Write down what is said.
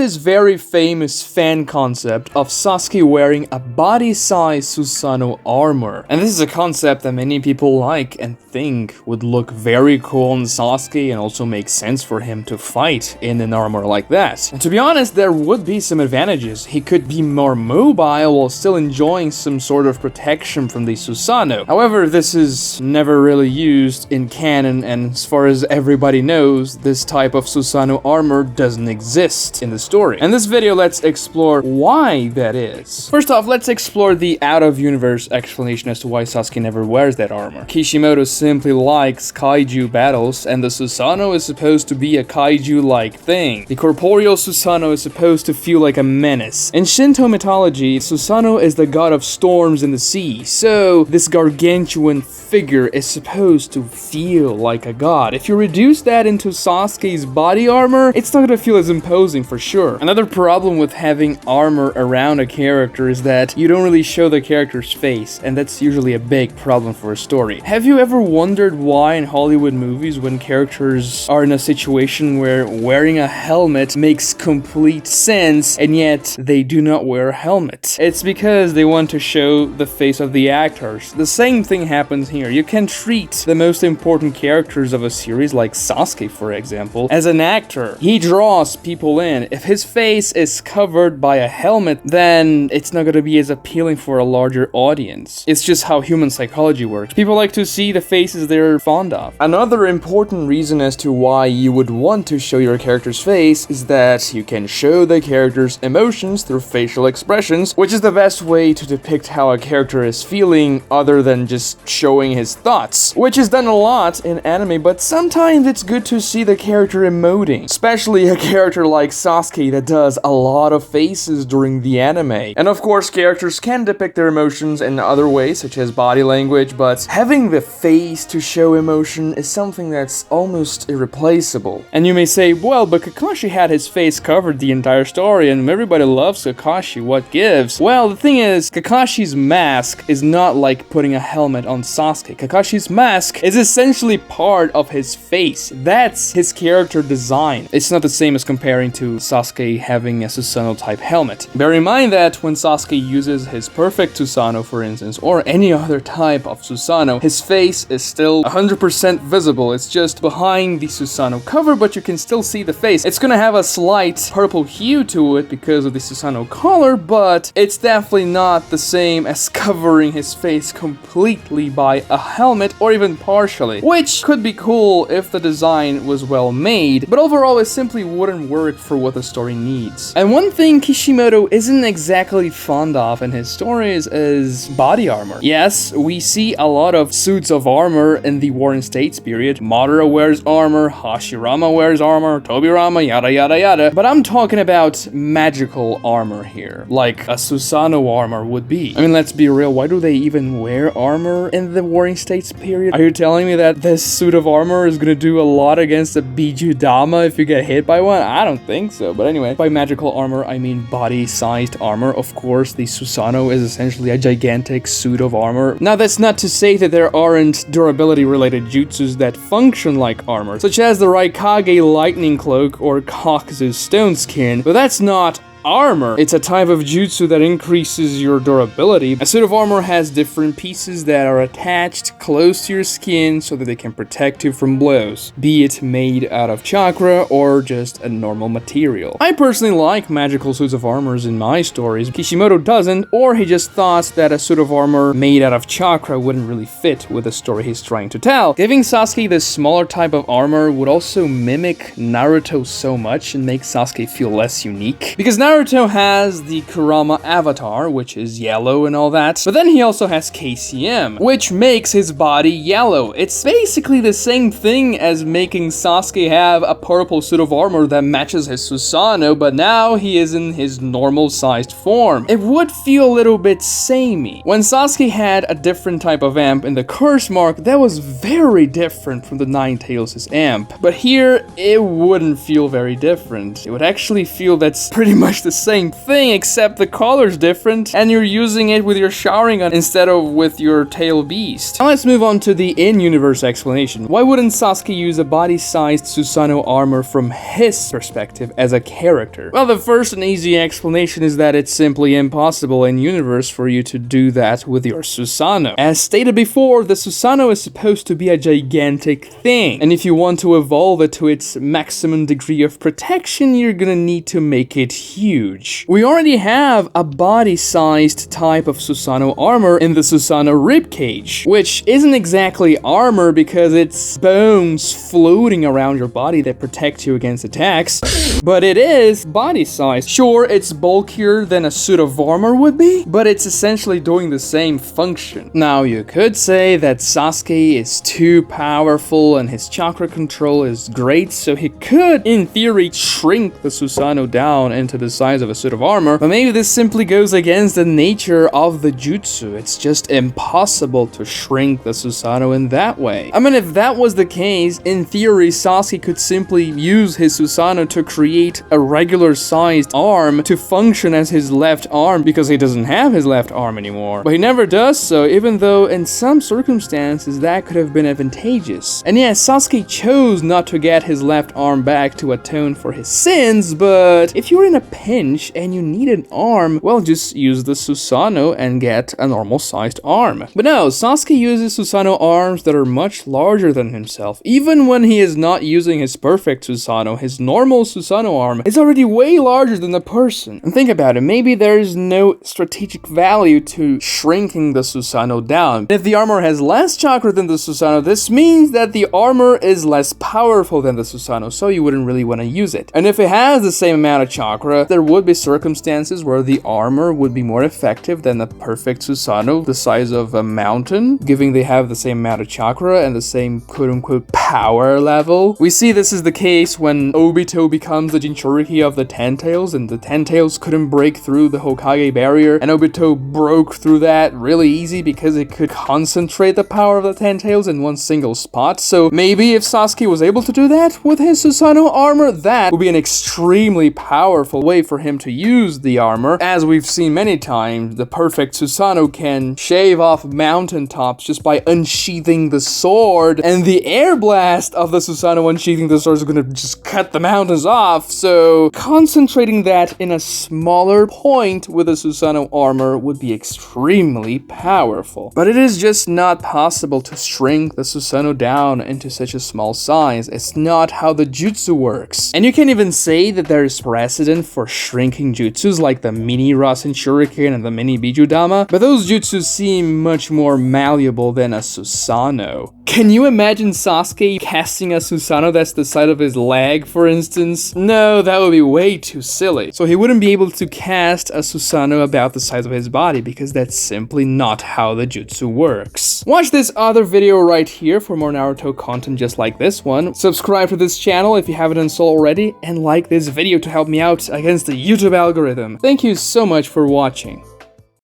this very famous fan concept of Sasuke wearing a body-size Susanoo armor. And this is a concept that many people like and think would look very cool on Sasuke and also make sense for him to fight in an armor like that. And to be honest, there would be some advantages. He could be more mobile while still enjoying some sort of protection from the Susanoo. However, this is never really used in canon, and as far as everybody knows, this type of Susanoo armor doesn't exist in the story. In this video, let's explore why that is. First off, let's explore the out-of-universe explanation as to why Sasuke never wears that armor. Kishimoto simply likes kaiju battles, and the Susanoo is supposed to be a kaiju-like thing. The corporeal Susanoo is supposed to feel like a menace. In Shinto mythology, Susanoo is the god of storms in the sea, so this gargantuan figure is supposed to feel like a god. If you reduce that into Sasuke's body armor, it's not gonna feel as imposing for sure. Another problem with having armor around a character is that you don't really show the character's face, and that's usually a big problem for a story. Have you ever wondered why in Hollywood movies, when characters are in a situation where wearing a helmet makes complete sense, and yet they do not wear a helmet? It's because they want to show the face of the actors. The same thing happens here. You can treat the most important characters of a series, like Sasuke for example, as an actor. He draws people in. If his face is covered by a helmet, then it's not gonna be as appealing for a larger audience. It's just how human psychology works. People like to see the faces they're fond of. Another important reason as to why you would want to show your character's face is that you can show the character's emotions through facial expressions, which is the best way to depict how a character is feeling other than just showing his thoughts, which is done a lot in anime, but sometimes it's good to see the character emoting, especially a character like Sasuke that does a lot of faces during the anime. And of course, characters can depict their emotions in other ways, such as body language, but having the face to show emotion is something that's almost irreplaceable. And you may say, well, but Kakashi had his face covered the entire story, and everybody loves Kakashi, what gives? Well, the thing is, Kakashi's mask is not like putting a helmet on Sasuke. Kakashi's mask is essentially part of his face. That's his character design. It's not the same as comparing to Sasuke having a Susanoo type helmet. Bear in mind that when Sasuke uses his Perfect Susanoo, for instance, or any other type of Susanoo, his face is still 100% visible. It's just behind the Susanoo cover, but you can still see the face. It's gonna have a slight purple hue to it because of the Susanoo color, but it's definitely not the same as covering his face completely by a helmet or even partially, which could be cool if the design was well made, but overall it simply wouldn't work for what the story needs. And one thing Kishimoto isn't exactly fond of in his stories is body armor. Yes, we see a lot of suits of armor in the Warring States period. Madara wears armor, Hashirama wears armor, Tobirama, yada yada yada, but I'm talking about magical armor here, like a Susanoo armor would be. I mean, let's be real, why do they even wear armor in the Warring States period? Are you telling me that this suit of armor is gonna do a lot against a Bijudama if you get hit by one? I don't think so, but anyway, by magical armor, I mean body-sized armor. Of course, the Susanoo is essentially a gigantic suit of armor. Now, that's not to say that there aren't durability-related jutsus that function like armor, such as the Raikage lightning cloak or Kakuzu's stone skin, but that's not armor. It's a type of jutsu that increases your durability. A suit of armor has different pieces that are attached close to your skin so that they can protect you from blows, be it made out of chakra or just a normal material. I personally like magical suits of armors in my stories. Kishimoto doesn't, or he just thought that a suit of armor made out of chakra wouldn't really fit with the story he's trying to tell. Giving Sasuke this smaller type of armor would also mimic Naruto so much and make Sasuke feel less unique, because Naruto has the Kurama avatar, which is yellow and all that, but then he also has KCM, which makes his body yellow. It's basically the same thing as making Sasuke have a purple suit of armor that matches his Susanoo, but now he is in his normal-sized form. It would feel a little bit samey. When Sasuke had a different type of amp in the Curse Mark, that was very different from the Nine Tails' amp, but here it wouldn't feel very different. It would actually feel that's pretty much much the same thing, except the color's different, and you're using it with your Sharingan instead of with your tail beast. Now let's move on to the in-universe explanation. Why wouldn't Sasuke use a body-sized Susanoo armor from his perspective as a character? Well, the first and easy explanation is that it's simply impossible in-universe for you to do that with your Susanoo. As stated before, the Susanoo is supposed to be a gigantic thing, and if you want to evolve it to its maximum degree of protection, you're gonna need to make it huge. We already have a body-sized type of Susanoo armor in the Susanoo ribcage, which isn't exactly armor because it's bones floating around your body that protect you against attacks, but it is body-sized. Sure, it's bulkier than a suit of armor would be, but it's essentially doing the same function. Now, you could say that Sasuke is too powerful and his chakra control is great, so he could, in theory, shrink the Susanoo down into the size of a suit of armor, but maybe this simply goes against the nature of the jutsu. It's just impossible to shrink the Susanoo in that way. I mean, if that was the case, in theory, Sasuke could simply use his Susanoo to create a regular-sized arm to function as his left arm because he doesn't have his left arm anymore. But he never does so, even though in some circumstances that could have been advantageous. And yes, Sasuke chose not to get his left arm back to atone for his sins, but if you're in a pinch and you need an arm, well, just use the Susanoo and get a normal-sized arm. But no, Sasuke uses Susanoo arms that are much larger than himself. Even when he is not using his perfect Susanoo, his normal Susanoo arm is already way larger than the person. And think about it, maybe there's no strategic value to shrinking the Susanoo down. If the armor has less chakra than the Susanoo, this means that the armor is less powerful than the Susanoo, so you wouldn't really want to use it. And if it has the same amount of chakra, there would be circumstances where the armor would be more effective than the perfect Susanoo, the size of a mountain, given they have the same amount of chakra and the same quote-unquote power level. We see this is the case when Obito becomes the Jinchuriki of the Ten Tails, and the Ten Tails couldn't break through the Hokage barrier, and Obito broke through that really easy because it could concentrate the power of the Ten Tails in one single spot. So maybe if Sasuke was able to do that with his Susanoo armor, that would be an extremely powerful way for him to use the armor. As we've seen many times, the perfect Susanoo can shave off mountaintops just by unsheathing the sword, and the air blast of the Susanoo unsheathing the sword is gonna just cut the mountains off, so concentrating that in a smaller point with the Susanoo armor would be extremely powerful. But it is just not possible to shrink the Susanoo down into such a small size. It's not how the jutsu works. And you can even say that there is precedent for shrinking jutsus like the mini Rasen Shuriken and the mini Bijudama, but those jutsus seem much more malleable than a Susanoo. Can you imagine Sasuke casting a Susanoo that's the size of his leg, for instance? No, that would be way too silly. So he wouldn't be able to cast a Susanoo about the size of his body because that's simply not how the jutsu works. Watch this other video right here for more Naruto content just like this one. Subscribe to this channel if you haven't done so already, and like this video to help me out against the YouTube algorithm. Thank you so much for watching.